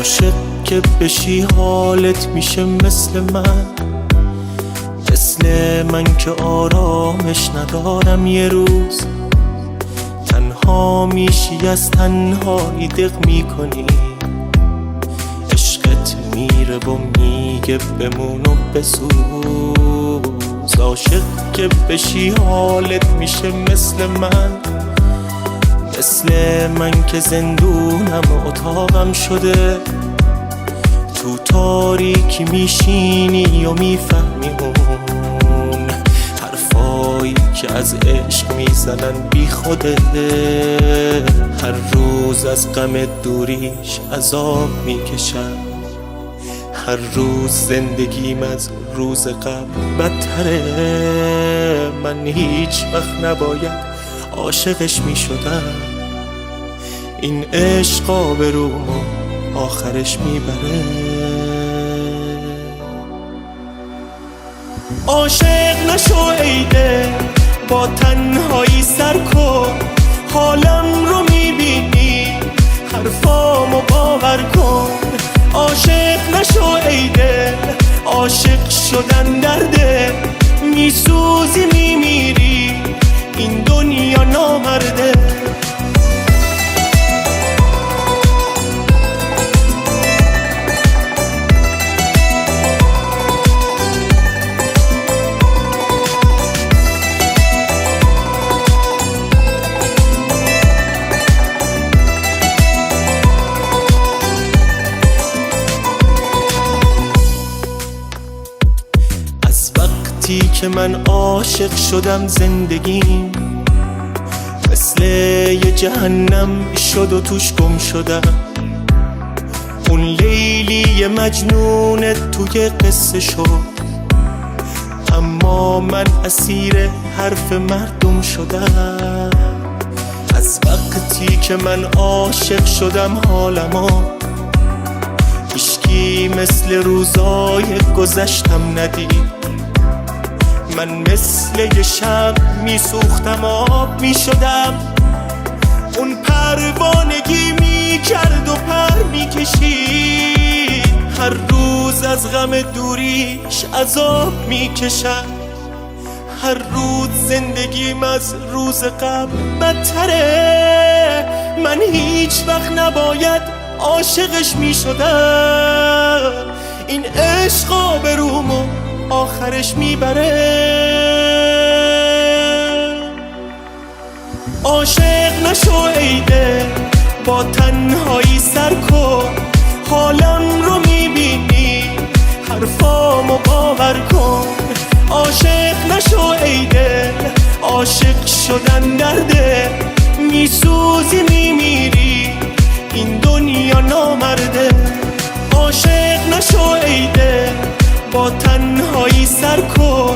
عاشق که بشی حالت میشه مثل من که آرامش ندارم یه روز. تنها میشی از تنهایی دق میکنی، عشقت میره و میگه بمون و بسوز. عاشق که بشی حالت میشه مثل من که زندونم و اتاقم شده. تو تاریکی میشینی و میفهمی اون حرفایی که از عشق میزنن بی خوده. هر روز از غم دوریش عذاب میکشم، هر روز زندگیم از روز قبل بدتره. من هیچ وقت نباید عاشقش میشدم، این عشق آبرومو آخرش میبره. عاشق نشو ای دل، با تنهایی سر کن. حالم رو میبینی، حرفامو باور کن. عاشق نشو ای دل، عاشق شدن درده. میسوزی میمیری، این دنیا نامرده. وقتی که من عاشق شدم زندگیم مثل یه جهنم شد و توش گم شدم. اون لیلی مجنون توی قصه شد، اما من اسیر حرف مردم شدم. از وقتی که من عاشق شدم حالمو هیچکی مثل روزای گذشتم ندید. من مثل یه شب میسوختم، آب میشدم. اون پروانگی میکرد و پر میکشید. هر روز از غم دوریش عذاب میکشم، هر روز زندگیم از روز قبل بدتره. من هیچ وقت نباید عاشقش میشدم، این عشق آبرومو آخرش میبره. عاشق نشو ای دل، با تنهایی سر کن. حالم رو میبینی، حرفامو باور کن. عاشق نشو ای دل، عاشق شدن درده. میسوزی میمیری، این دنیا نامرده. عاشق نشو ای دل، با تنهایی سر کن.